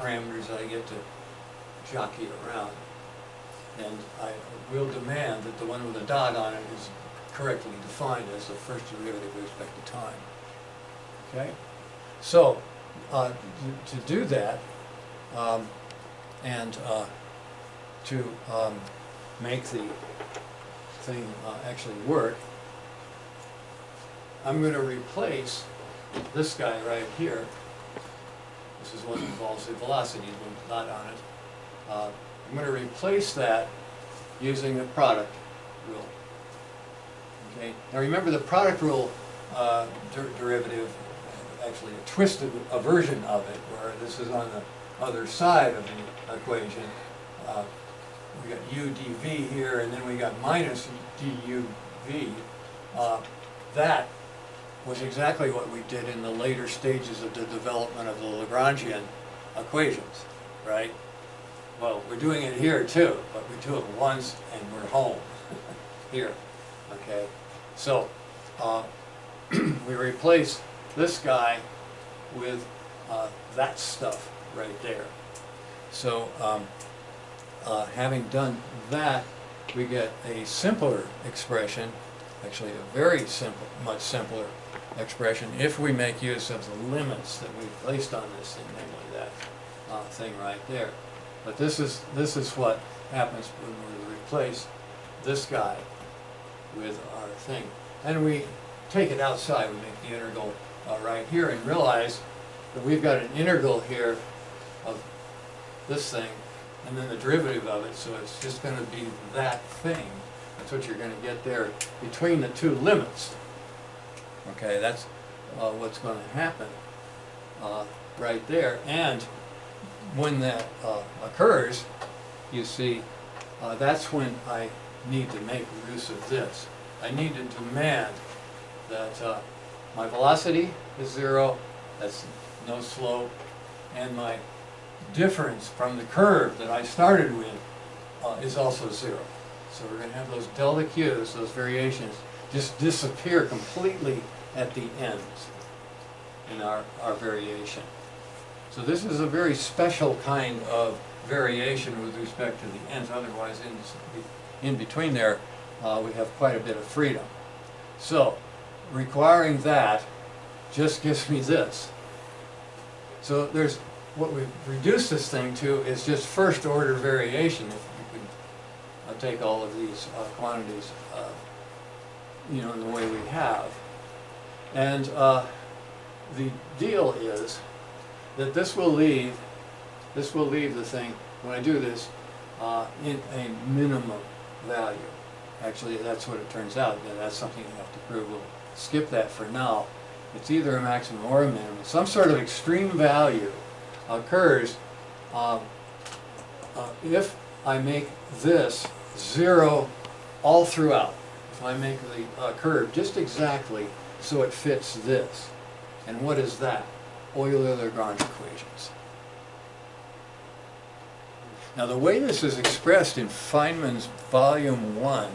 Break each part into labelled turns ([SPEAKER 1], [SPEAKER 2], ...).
[SPEAKER 1] parameters that I get to jockey around. And I will demand that the one with a dot on it is correctly defined as the first derivative with respect to time. Okay? So, to do that, and to make the thing actually work, I'm going to replace this guy right here. This is what involves the velocity with a dot on it. I'm going to replace that using the product rule. Okay. Now remember, the product rule derivative, actually a twisted version of it, where this is on the other side of the equation. We got u dv here, and then we got minus duv. That was exactly what we did in the later stages of the development of the Lagrangian equations, right? Well, we're doing it here too, but we do it once and we're home here, okay? So, we replace this guy with that stuff right there. So, having done that, we get a simpler expression, actually a very simple, much simpler expression, if we make use of the limits that we've placed on this thing, namely that thing right there. But this is what happens when we replace this guy with our thing. And we take it outside, we make the integral right here, and realize that we've got an integral here of this thing, and then the derivative of it, so it's just going to be that thing. That's what you're going to get there between the two limits. Okay, that's what's going to happen right there. And when that occurs, you see, that's when I need to make use of this. I need to demand that my velocity is 0, that's no slope, and my difference from the curve that I started with is also 0. So we're going to have those delta q's, those variations, just disappear completely at the ends in our variation. So this is a very special kind of variation with respect to the ends. Otherwise, in between there, we have quite a bit of freedom. So requiring that just gives me this. So there's what we've reduced this thing to is just first order variation. If you could take all of these quantities, you know, in the way we have. And the deal is that this will leave the thing, when I do this, in a minimum value. Actually, that's what it turns out. That's something you have to prove. We'll skip that for now. It's either a maximum or a minimum. Some sort of extreme value occurs if I make this 0 all throughout. If I make the curve just exactly so it fits this. And what is that? Euler-Lagrange equations. Now the way this is expressed in Feynman's Volume 1,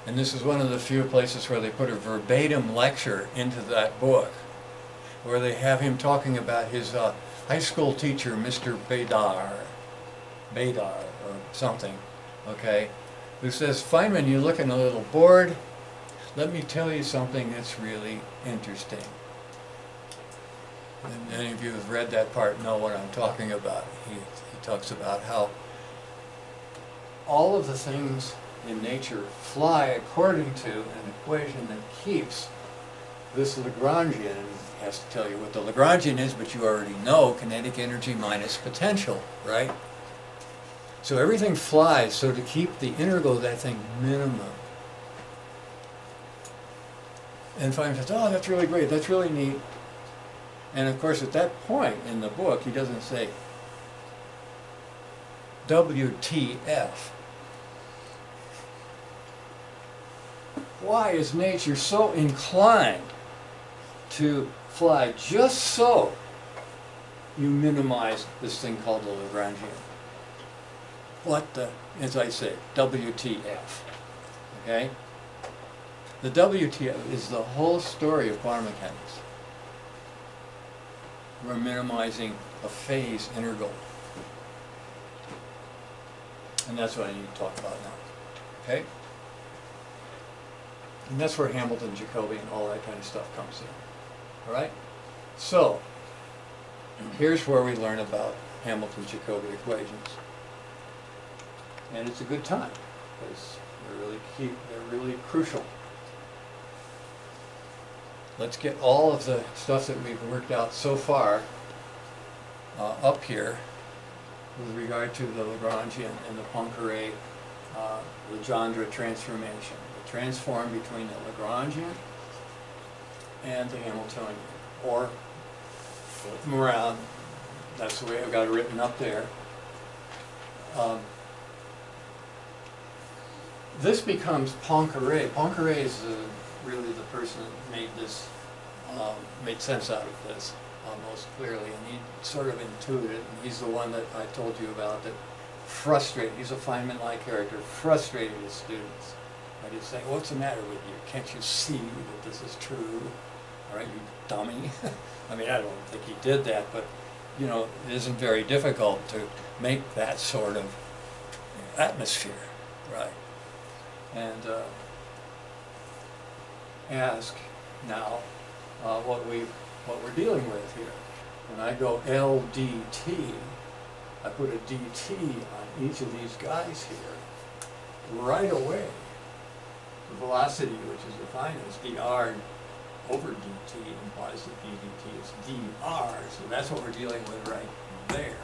[SPEAKER 1] and this is one of the few places where they put a verbatim lecture into that book, where they have him talking about his high school teacher, Mr. Bedar or something, okay, who says, Feynman, you're looking a little bored. Let me tell you something that's really interesting. And any of you who've read that part know what I'm talking about. He talks about how all of the things in nature fly according to an equation that keeps this Lagrangian. He has to tell you what the Lagrangian is, but you already know kinetic energy minus potential, right? So everything flies, so to keep the integral of that thing minimum. And Feynman says, oh, that's really great, that's really neat. And of course, at that point in the book, he doesn't say WTF. Why is nature so inclined to fly just so you minimize this thing called the Lagrangian? What the, as I say, WTF, okay? The WTF is the whole story of quantum mechanics. We're minimizing a phase integral And that's what I need to talk about now. Okay? And that's where Hamilton-Jacobi and all that kind of stuff comes in. All right? So, here's where we learn about Hamilton-Jacobi equations. And it's a good time, because they're really key, they're really crucial. Let's get all of the stuff that we've worked out so far up here with regard to the Lagrangian and the Poincare Legendre transformation. The transform between the Lagrangian and the Hamiltonian, or flip them around. That's the way I've got it written up there. This becomes Poincare. Poincare is really the person that made this, made sense out of this most clearly, and he sort of intuited it, and he's the one that I told you about that frustrated, he's a Feynman-like character, frustrated his students by just saying, what's the matter with you? Can't you see that this is true? All right, you dummy. I mean, I don't think he did that, but you know, it isn't very difficult to make that sort of atmosphere, right? And ask now what we're dealing with here. When I go LDT, I put a DT on each of these guys here. Right away, the velocity, which is defined as dr over dt, implies that ddt is dr, so that's what we're dealing with right there.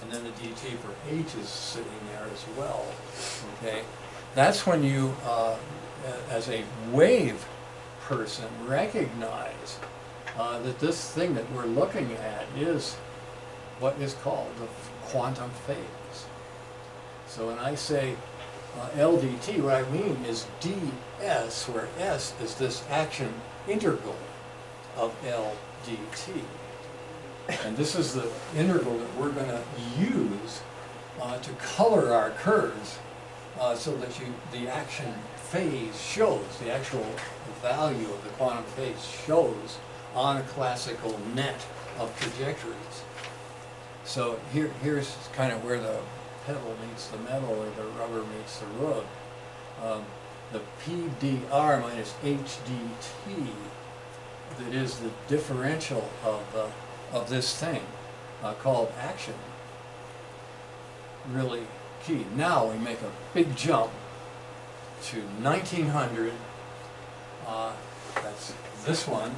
[SPEAKER 1] And then the dt for h is sitting there as well, okay? That's when you, as a wave person, recognize that this thing that we're looking at is what is called the quantum phase. So when I say LDT, what I mean is ds, where s is this action integral of LDT. And this is the integral that we're going to use to color our curves so that the action phase shows, the actual value of the quantum phase shows on a classical net of trajectories. So here's kind of where the pebble meets the metal, or the rubber meets the road. The PDR minus HDT, that is the differential of this thing called action, really key. Now we make a big jump to 1900. That's this one,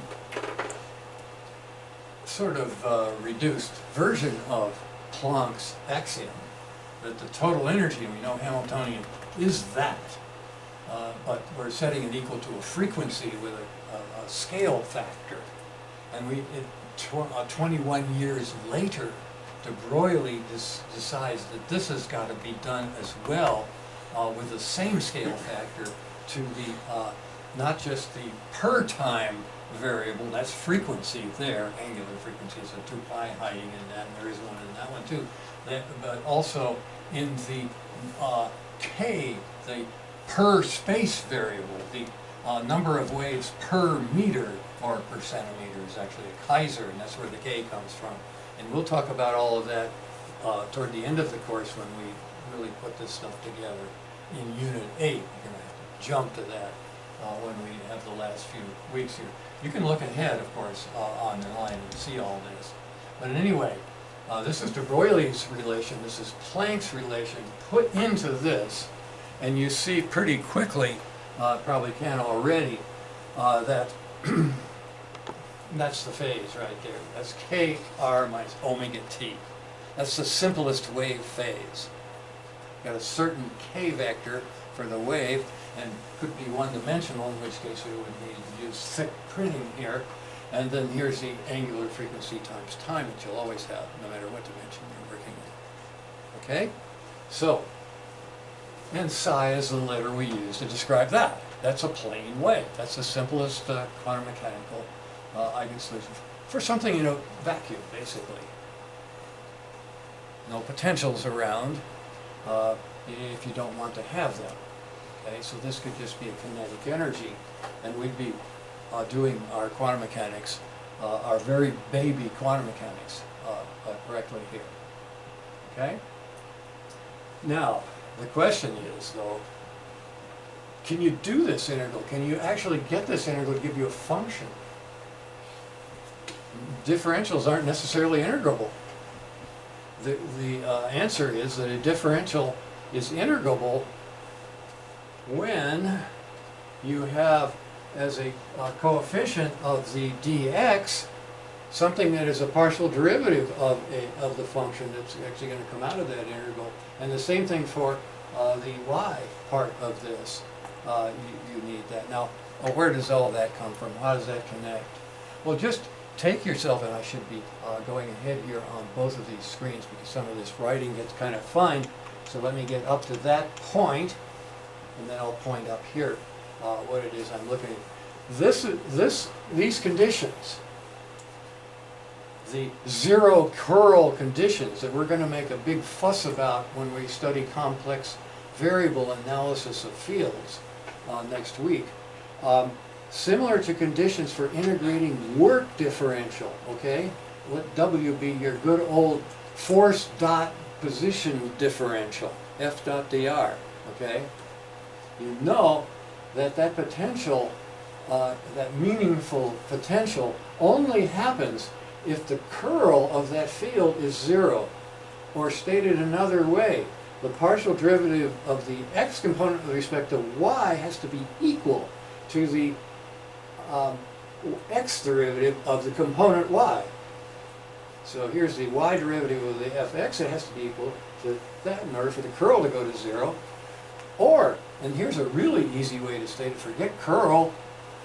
[SPEAKER 1] sort of reduced version of Planck's axiom that the total energy, we know Hamiltonian, is that, but we're setting it equal to a frequency with a scale factor. And 21 years later, de Broglie decides that this has got to be done as well with the same scale factor to the not just the per time variable, that's frequency there, angular frequency, so 2 pi hiding in that, and there is one in that one too, but also in the k, the per space variable, the number of waves per meter or per centimeter is actually a Kaiser, and that's where the k comes from. And we'll talk about all of that toward the end of the course when we really put this stuff together in Unit 8. You're going to have to jump to that when we have the last few weeks here. You can look ahead, of course, online and see all this. But anyway, this is de Broglie's relation, this is Planck's relation put into this, and you see pretty quickly, probably can already, that that's the phase right there. That's Kr minus omega t. That's the simplest wave phase. Got a certain k vector for the wave, and could be one-dimensional, in which case we would need to use thick printing here. And then here's the angular frequency times time that you'll always have, no matter what dimension you're working with. Okay? So, and psi is the letter we use to describe that. That's a plane wave. That's the simplest quantum mechanical eigensolution for something in a vacuum, basically. No potentials around if you don't want to have them. Okay, so this could just be a kinetic energy, and we'd be doing our quantum mechanics, our very baby quantum mechanics, correctly here. Okay? Now, The question is, though, can you do this integral? Can you actually get this integral to give you a function? Differentials aren't necessarily integrable. The answer is that a differential is integrable when you have as a coefficient of the dx something that is a partial derivative of the function that's actually going to come out of that integral. And the same thing for the y part of this. You need that. Now, where does all that come from? How does that connect? Well, just take yourself, and I should be going ahead here on both of these screens because some of this writing gets kind of fine. So let me get up to that point, and then I'll point up here what it is I'm looking at. These conditions, the zero curl conditions that we're going to make a big fuss about when we study complex variable analysis of fields next week. Similar to conditions for integrating work differential, okay? Let W be your good old force dot position differential, F dot dr, okay? You know that that potential, that meaningful potential only happens if the curl of that field is zero. Or stated another way, the partial derivative of the x component with respect to y has to be equal to the x derivative of the component y. So here's the y derivative of the fx, it has to be equal to that in order for the curl to go to zero. Or, and here's a really easy way to state it, forget curl,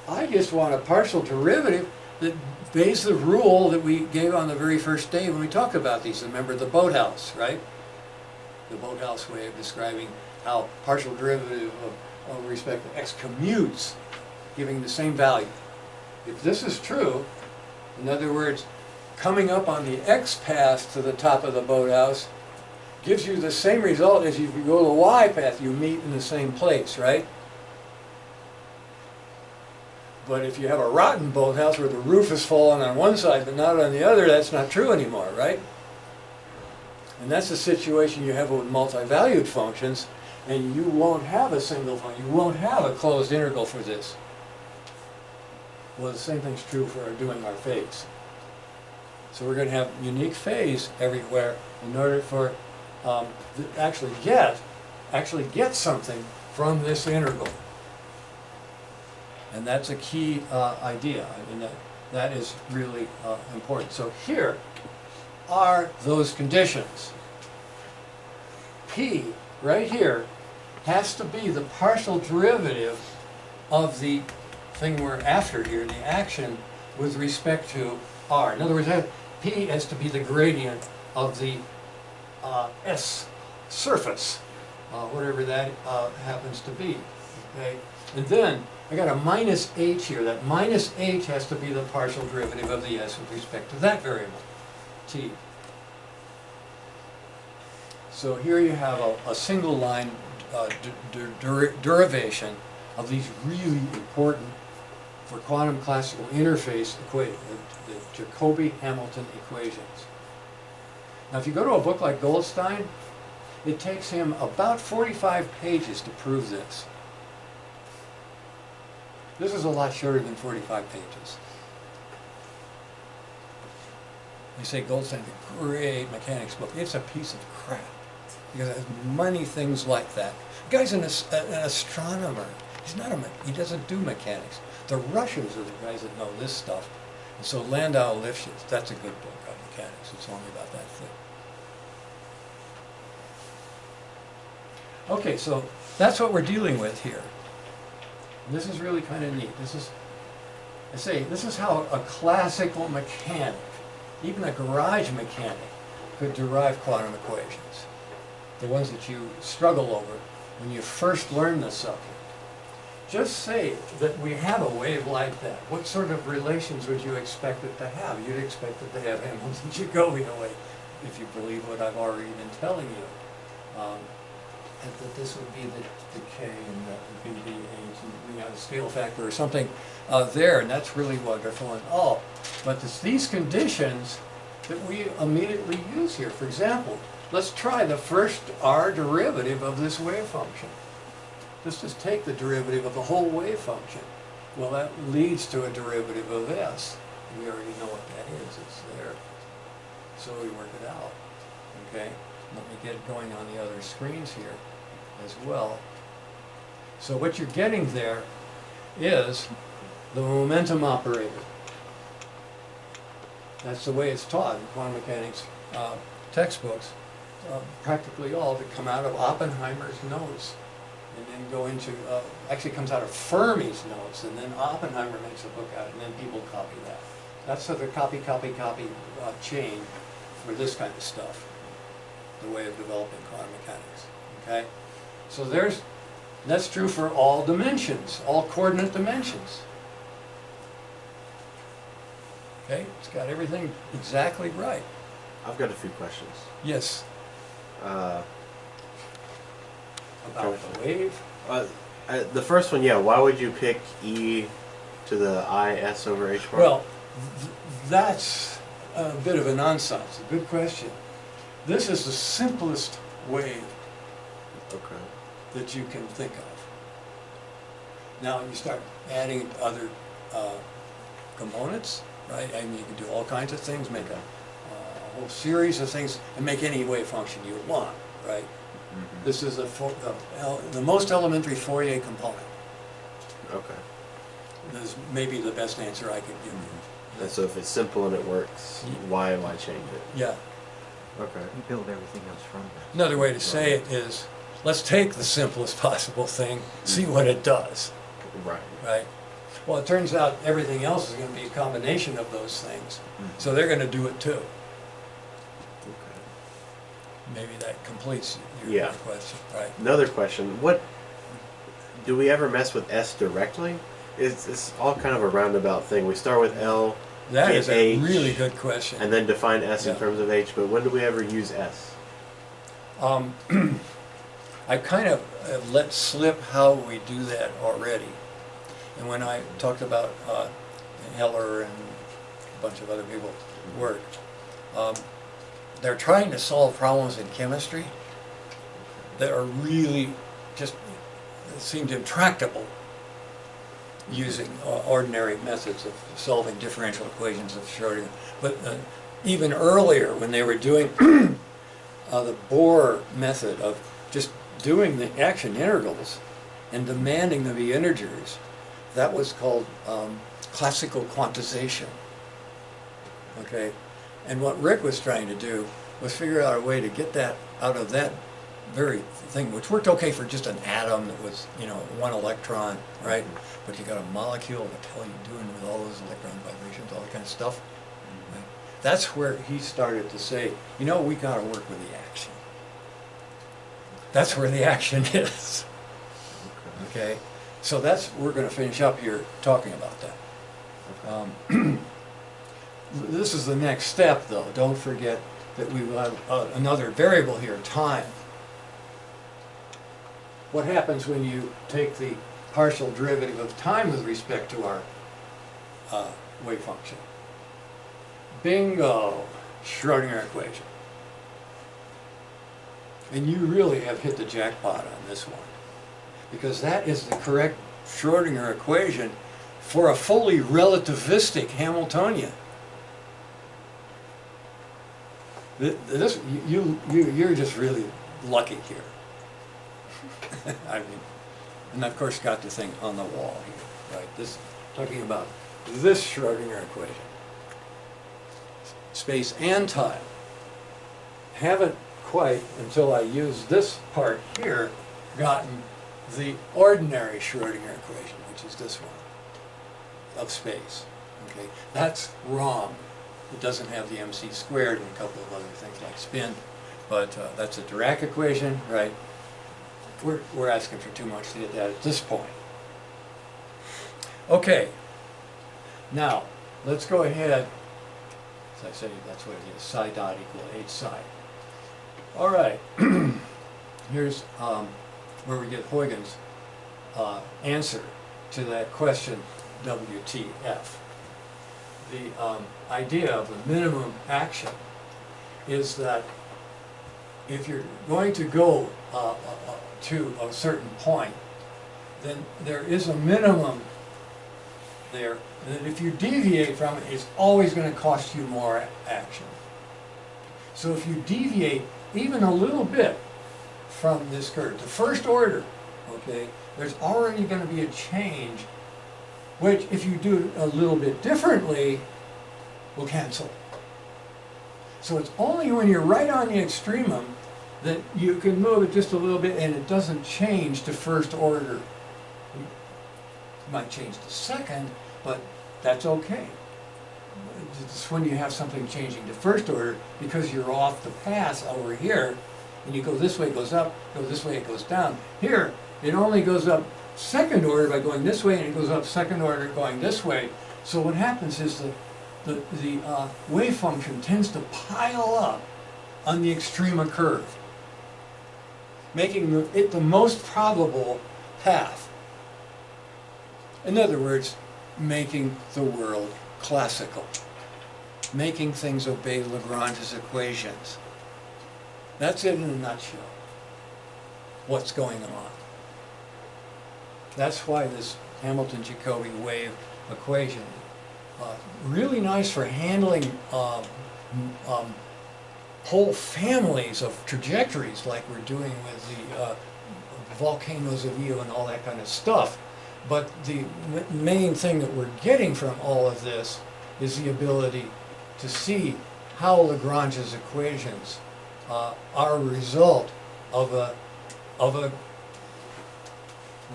[SPEAKER 1] I just want a partial derivative that obeys the rule that we gave on the very first day when we talked about these. Remember the boathouse, right? The boathouse way of describing how partial derivative of respect to x commutes, giving the same value. If this is true, in other words, coming up on the x path to the top of the boathouse gives you the same result as if you go the y path, you meet in the same place, right? But if you have a rotten boathouse where the roof has fallen on one side but not on the other, that's not true anymore, right? And that's the situation you have with multi-valued functions, and you won't have a single function. You won't have a closed integral for this. Well, the same thing's true for doing our phase. So we're going to have unique phase everywhere in order for actually get something from this integral. And that's a key idea. I mean, that is really important. So here are those conditions. P, right here, has to be the partial derivative of the thing we're after here, the action, with respect to R. In other words, P has to be the gradient of the S surface, whatever that happens to be. Okay? And then I got a minus h here. That minus h has to be the partial derivative of the s with respect to that variable, t. So here you have a single line derivation of these really important for quantum classical interface equation, the Jacobi-Hamilton equations. Now if you go to a book like Goldstein, it takes him about 45 pages to prove this. This is a lot shorter than 45 pages. You say Goldstein's a great mechanics book. It's a piece of crap because it has many things like that. The guy's an astronomer. He doesn't do mechanics. The Russians are the guys that know this stuff. And so Landau Lifshitz, that's a good book on mechanics. It's only about that thick. Okay, so that's what we're dealing with here. This is really kind of neat. This is how a classical mechanic, even a garage mechanic, could derive quantum equations. The ones that you struggle over when you first learn the subject. Just say that we have a wave like that. What sort of relations would you expect it to have? You'd expect it to have Hamilton-Jacobi wave, if you believe what I've already been telling you. And that this would be the K and that would be the H, and we have a scale factor or something there, and that's really wonderful and all. But it's these conditions that we immediately use here. For example, let's try the first R derivative of this wave function. Just take the derivative of the whole wave function. Well, that leads to a derivative of S. We already know what that is. It's there. So we work it out. Okay? Let me get it going on the other screens here as well. So what you're getting there is the momentum operator. That's the way it's taught in quantum mechanics textbooks. Practically all that come out of Oppenheimer's notes and then go into, actually comes out of Fermi's notes, and then Oppenheimer makes a book out, and then people copy that. That's sort of the copy chain for this kind of stuff, the way of developing quantum mechanics, okay? So that's true for all dimensions, all coordinate dimensions. Okay, it's got everything exactly right.
[SPEAKER 2] I've got a few questions.
[SPEAKER 1] Yes. About the wave?
[SPEAKER 2] The first one, yeah, why would you pick e to the is over h bar?
[SPEAKER 1] Well, that's a bit of a nonsense. A good question. This is the simplest wave that you can think of. Now you start adding other components, right? I mean, you can do all kinds of things, make a whole series of things, and make any wave function you want, right? Mm-hmm. This is the most elementary Fourier component.
[SPEAKER 2] Okay.
[SPEAKER 1] This is maybe the best answer I could give you.
[SPEAKER 2] Mm-hmm. And so if it's simple and it works, why change it?
[SPEAKER 1] Yeah.
[SPEAKER 2] Okay.
[SPEAKER 3] You build everything else from that.
[SPEAKER 1] Another way to say it is, let's take the simplest possible thing, see what it does.
[SPEAKER 2] Right.
[SPEAKER 1] Right? Well, it turns out everything else is going to be a combination of those things.
[SPEAKER 2] Mm-hmm.
[SPEAKER 1] So they're going to do it too.
[SPEAKER 2] Okay.
[SPEAKER 1] Maybe that completes your question, right?
[SPEAKER 2] Another question, do we ever mess with S directly? It's all kind of a roundabout thing. We start with L,
[SPEAKER 1] That
[SPEAKER 2] get
[SPEAKER 1] is a
[SPEAKER 2] H,
[SPEAKER 1] really good question.
[SPEAKER 2] and then define S in
[SPEAKER 1] Yeah.
[SPEAKER 2] terms of H, but when do we ever use S?
[SPEAKER 1] I kind of let slip how we do that already. And when I talked about Heller and a bunch of other people's work, they're trying to solve problems in chemistry that are really just seemed intractable using ordinary methods of solving differential equations of Schrodinger. But even earlier, when they were doing the Bohr method of just doing the action integrals and demanding them be integers, that was called classical quantization. Okay, and what Rick was trying to do was figure out a way to get that out of that very thing, which worked okay for just an atom that was, you know, one electron, right? But you got a molecule, what the hell are you doing with all those electron vibrations, all that kind of stuff? Right? That's where he started to say, you know, we got to work with the action. That's where the action is. Okay, so we're going to finish up here talking about that. This is the next step, though. Don't forget that we will have another variable here, time. What happens when you take the partial derivative of time with respect to our wave function? Bingo! Schrodinger equation. And you really have hit the jackpot on this one, because that is the correct Schrodinger equation for a fully relativistic Hamiltonian. You're just really lucky here. I mean, and of course got the thing on the wall here, right? This, talking about this Schrodinger equation. Space and time. Haven't quite, until I use this part here, gotten the ordinary Schrodinger equation, which is this one, of space. Okay, that's wrong. It doesn't have the mc squared and a couple of other things like spin, but that's a Dirac equation, right? We're asking for too much to get that at this point. Okay, now let's go ahead. As I say, that's what it is, psi dot equal h psi. All right, here's where we get Huygens' answer to that question, WTF. The idea of the minimum action is that if you're going to go to a certain point, then there is a minimum there, that if you deviate from it, it's always going to cost you more action. So if you deviate even a little bit from this curve, the first order, okay, there's already going to be a change, which if you do a little bit differently, will cancel. So it's only when you're right on the extremum that you can move it just a little bit and it doesn't change to first order. It might change to second, but that's okay. It's when you have something changing to first order because you're off the path over here, and you go this way, it goes up, go this way, it goes down. Here, it only goes up second order by going this way, and it goes up second order going this way. So what happens is the wave function tends to pile up on the extrema curve, making it the most probable path. In other words, making the world classical, making things obey Lagrange's equations. That's it in a nutshell, what's going on. That's why this Hamilton-Jacobi wave equation, really nice for handling whole families of trajectories like we're doing with the volcanoes of Io and all that kind of stuff. But the main thing that we're getting from all of this is the ability to see how Lagrange's equations are a result of a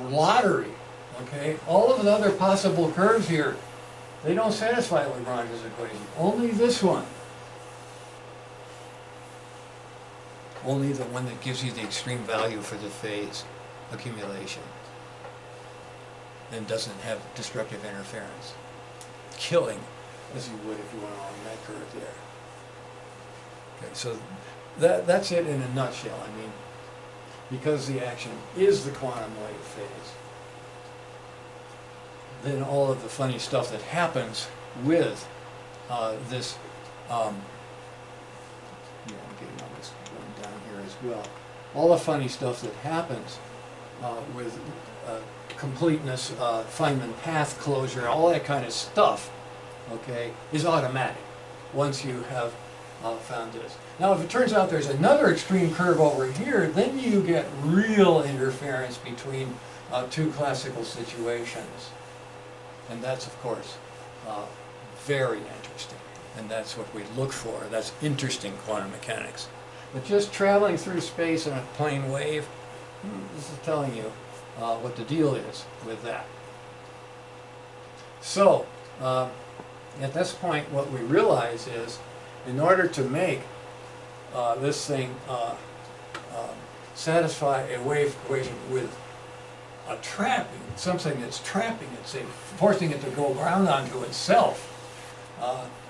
[SPEAKER 1] lottery. Okay, all of the other possible curves here, they don't satisfy Lagrange's equation. Only this one. Only the one that gives you the extreme value for the phase accumulation and doesn't have destructive interference, killing as you would if you went along that curve there. Okay, so that's it in a nutshell. I mean, because the action is the quantum wave phase, then all of the funny stuff that happens with this, I'm getting all this going down here as well. All the funny stuff that happens with completeness, Feynman path closure, all that kind of stuff, okay, is automatic once you have found this. Now, if it turns out there's another extreme curve over here, then you get real interference between two classical situations. And that's, of course, very interesting. And that's what we look for. That's interesting quantum mechanics. But just traveling through space in a plane wave, this is telling you what the deal is with that. So, at this point, what we realize is, in order to make this thing satisfy a wave equation with a trapping, something that's trapping it, say, forcing it to go around onto itself,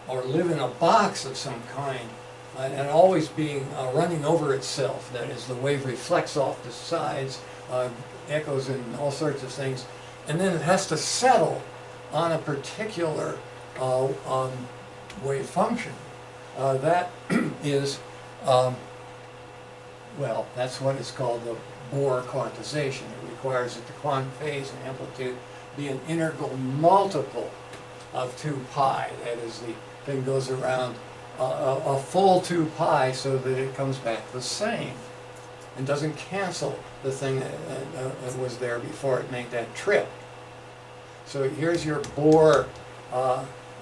[SPEAKER 1] or live in a box of some kind, and always being running over itself. That is, the wave reflects off the sides, echoes and all sorts of things, and then it has to settle on a particular wave function. That is, well, that's what is called the Bohr quantization. It requires that the quantum phase and amplitude be an integral multiple of 2 pi. That is, the thing goes around a full 2 pi so that it comes back the same and doesn't cancel the thing that was there before it made that trip. So here's your Bohr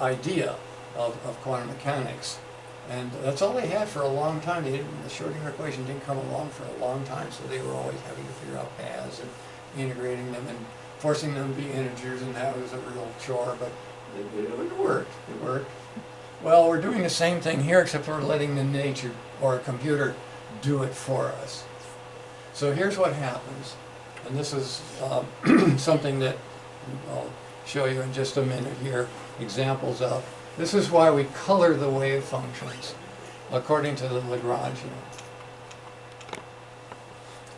[SPEAKER 1] idea of quantum mechanics. And that's all they had for a long time. The Schrodinger equation didn't come along for a long time, so they were always having to figure out paths and integrating them and forcing them to be integers, and that was a real chore, but it worked. It worked. Well, we're doing the same thing here, except we're letting the nature or a computer do it for us. So here's what happens, and this is something that I'll show you in just a minute here, examples of. This is why we color the wave functions according to the Lagrangian.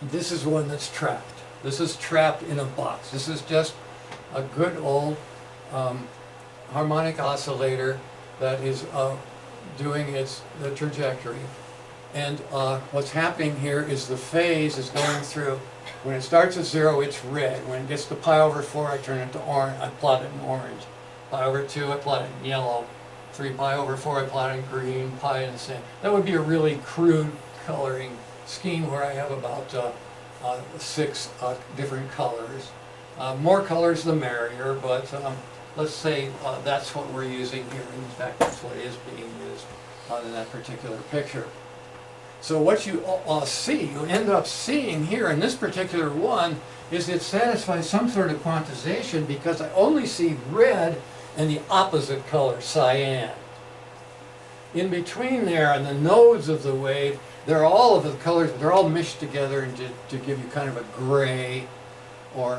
[SPEAKER 1] This is one that's trapped. This is trapped in a box. This is just a good old harmonic oscillator that is doing the trajectory. And what's happening here is the phase is going through. When it starts at 0, it's red. When it gets to pi over 4, I turn it to orange. I plot it in orange. Pi over 2, I plot it in yellow. 3 pi over 4, I plot it in green. Pi in the same. That would be a really crude coloring scheme where I have about 6 different colors. More colors the merrier, but let's say that's what we're using here. In fact, that's what is being used in that particular picture. So what you end up seeing here in this particular one is it satisfies some sort of quantization because I only see red and the opposite color, cyan. In between there, on the nodes of the wave, they're all of the colors, they're all mished together and to give you kind of a gray or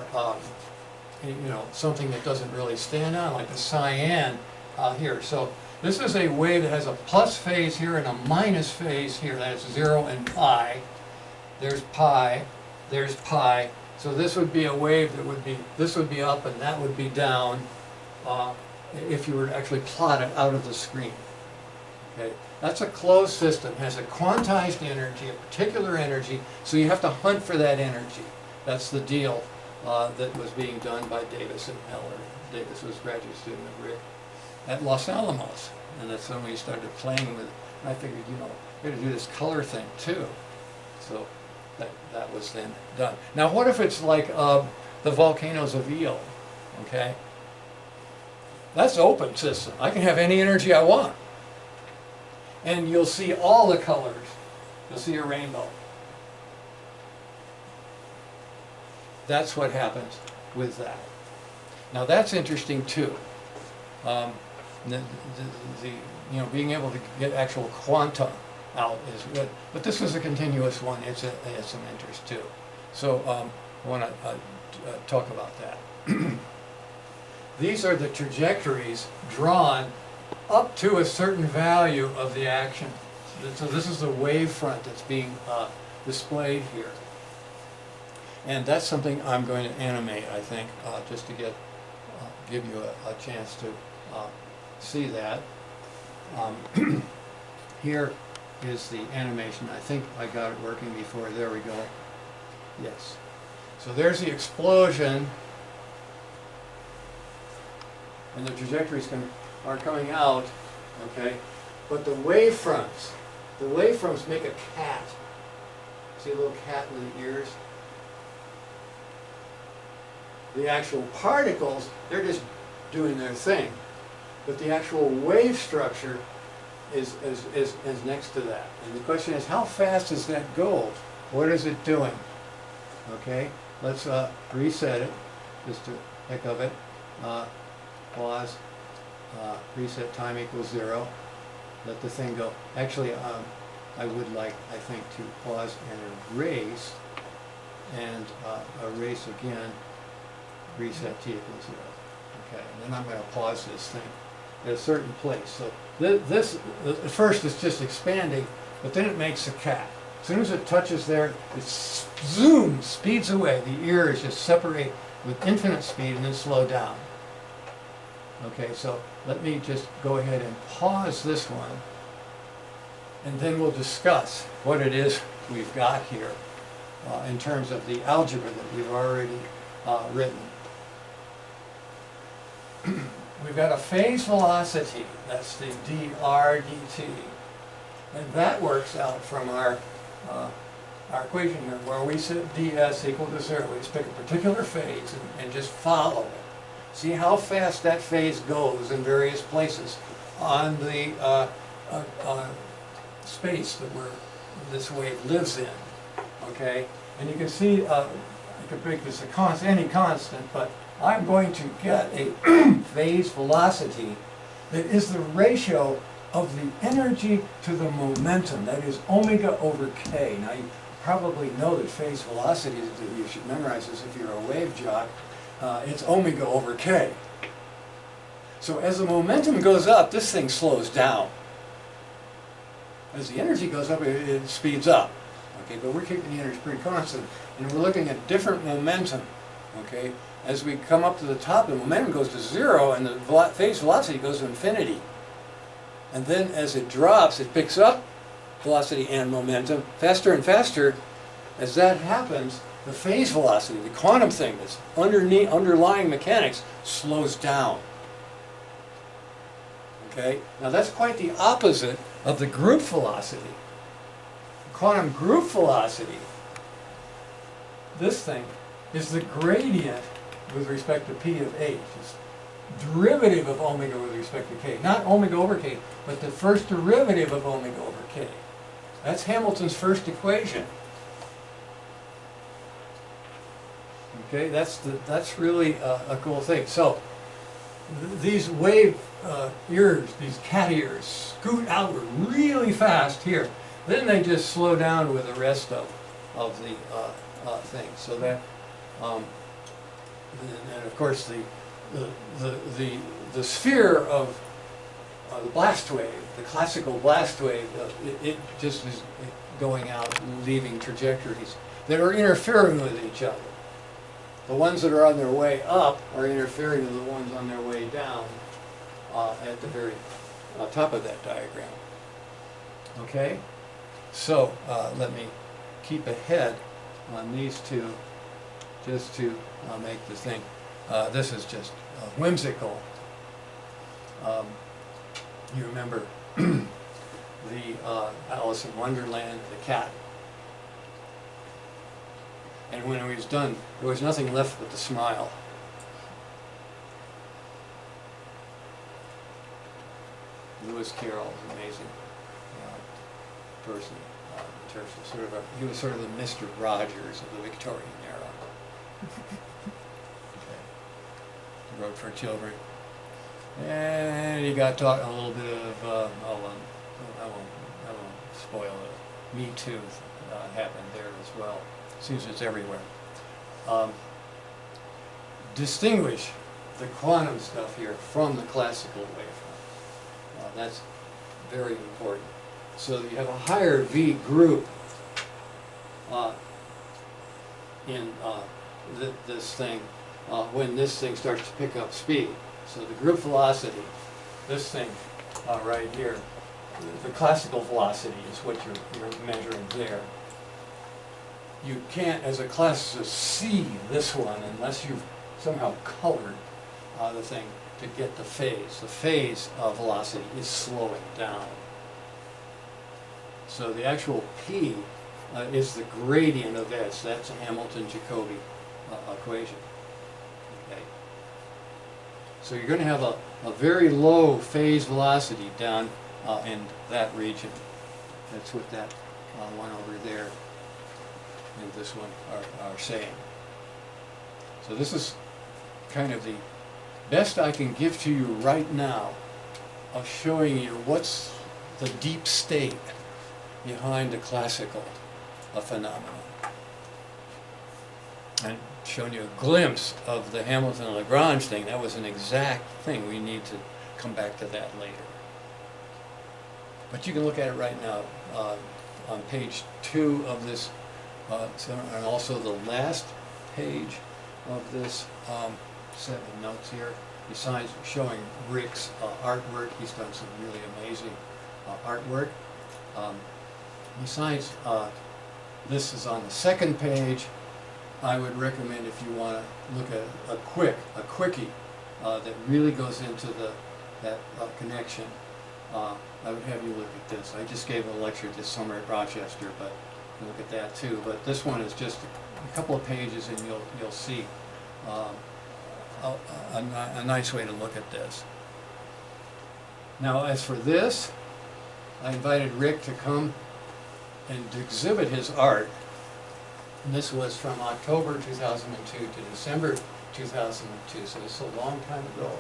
[SPEAKER 1] something that doesn't really stand out, like the cyan here. So this is a wave that has a plus phase here and a minus phase here. That's 0 and pi. There's pi. There's pi. So this would be a wave that would be, this would be up and that would be down if you were to actually plot it out of the screen. Okay, that's a closed system. It has a quantized energy, a particular energy, so you have to hunt for that energy. That's the deal that was being done by Davis and Heller. Davis was a graduate student of Rick at Los Alamos, and that's when we started playing with it. And I figured, we're going to do this color thing too. So that was then done. Now what if it's like the volcanoes of Eel, okay? That's open system. I can have any energy I want. And you'll see all the colors. You'll see a rainbow. That's what happens with that. Now that's interesting too. Being able to get actual quanta out is good. But this is a continuous one. It has some interest too. So I want to talk about that. These are the trajectories drawn up to a certain value of the action. So this is the wavefront that's being displayed here. And that's something I'm going to animate, I think, just to give you a chance to see that. Here is the animation. I think I got it working before. There we go. Yes. So there's the explosion. And the trajectories are coming out, okay? But the wavefronts make a cat. See a little cat with the ears? The actual particles, they're just doing their thing. But the actual wave structure is next to that. And the question is, how fast does that go? What is it doing? Okay, let's reset it, just to heck of it. Pause, reset time equals 0. Let the thing go. Actually, I would like, I think, to pause and erase, and erase again, reset t equals 0. Okay, and then I'm going to pause this thing at a certain place. So this at first it's just expanding, but then it makes a cat. As soon as it touches there, it zooms, speeds away. The ears just separate with infinite speed and then slow down. Okay, so let me just go ahead and pause this one, and then we'll discuss what it is we've got here in terms of the algebra that we've already written. We've got a phase velocity, that's the dr dt, and that works out from our equation here, where we set ds equal to 0. We just pick a particular phase and just follow it. See how fast that phase goes in various places on the space that this wave lives in. Okay, and you can see I could make this any constant, but I'm going to get a phase velocity that is the ratio of the energy to the momentum. That is omega over k. Now you probably know that phase velocity, you should memorize this if you're a wave jock. It's omega over k. So as the momentum goes up, this thing slows down. As the energy goes up, it speeds up. Okay, but we're keeping the energy pretty constant, and we're looking at different momentum. Okay, as we come up to the top, the momentum goes to 0, and the phase velocity goes to infinity. And then as it drops, it picks up, velocity and momentum. Faster and faster, as that happens, the phase velocity, the quantum thing that's underlying mechanics, slows down. Okay? Now that's quite the opposite of the group velocity. Quantum group velocity, this thing, is the gradient with respect to p of h. It's derivative of omega with respect to k. Not omega over k, but the first derivative of omega over k. That's Hamilton's first equation. Okay, that's really a cool thing. So these wave ears, these cat ears, scoot outward really fast here. Then they just slow down with the rest of the thing. So that, and of course the sphere of the blast wave, the classical blast wave, it just is going out and leaving trajectories that are interfering with each other. The ones that are on their way up are interfering with the ones on their way down at the very top of that diagram. Okay? So let me keep ahead on these two just to make the thing. This is just whimsical. You remember the Alice in Wonderland, the cat. And when he was done, there was nothing left but the smile. Lewis Carroll is an amazing person. In terms of he was sort of the Mr. Rogers of the Victorian era. Okay. He wrote for children. And he got talking a little bit of, I won't spoil it. Me Too happened there as well. Seems it's everywhere. Distinguish the quantum stuff here from the classical waveform. That's very important. So you have a higher V group in this thing when this thing starts to pick up speed. So the group velocity, this thing right here, the classical velocity is what you're measuring there. You can't, as a classicist, see this one unless you've somehow colored the thing to get the phase. The phase velocity is slowing down. So the actual P is the gradient of S. That's a Hamilton-Jacobi equation. Okay. So you're going to have a very low phase velocity down in that region. That's what that one over there and this one are saying. So this is kind of the best I can give to you right now of showing you what's the deep state behind the classical phenomenon. And showing you a glimpse of the Hamilton-Lagrange thing. That was an exact thing. We need to come back to that later. But you can look at it right now on page 2 of this, and also the last page of this set of notes here. Besides showing Rick's artwork, he's done some really amazing artwork. Besides, this is on the second page. I would recommend, if you want to look at a quickie that really goes into that connection, I would have you look at this. I just gave a lecture this summer at Rochester, but you look at that too. But this one is just a couple of pages, and you'll see a nice way to look at this. Now, as for this, I invited Rick to come and to exhibit his art. And this was from October 2002 to December 2002, so it's a long time ago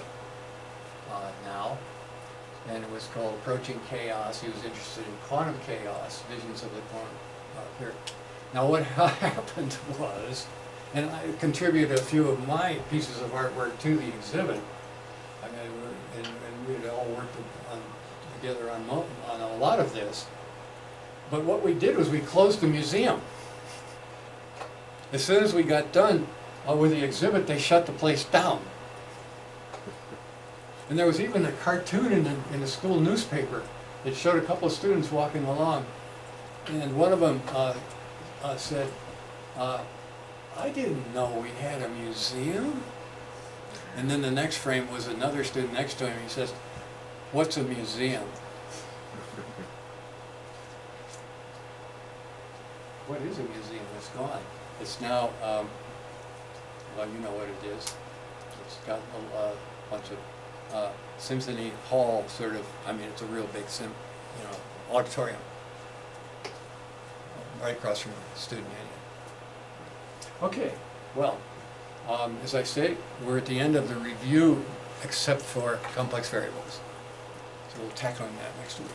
[SPEAKER 1] now. And it was called Approaching Chaos. He was interested in quantum chaos, visions of the quantum theory. Now what happened was, and I contributed a few of my pieces of artwork to the exhibit, and we had all worked together on a lot of this. But what we did was we closed the museum. As soon as we got done with the exhibit, they shut the place down. And there was even a cartoon in the school newspaper that showed a couple of students walking along And one of them said, I didn't know we had a museum. And then the next frame was another student next to him. He says, what's a museum? What is a museum? It's gone. It's now, well, you know what it is. It's got a bunch of Symphony Hall sort of, I mean, it's a real big auditorium. Right across from the student union. Okay, well, as I say, we're at the end of the review except for complex variables. So we'll tackle on that next week.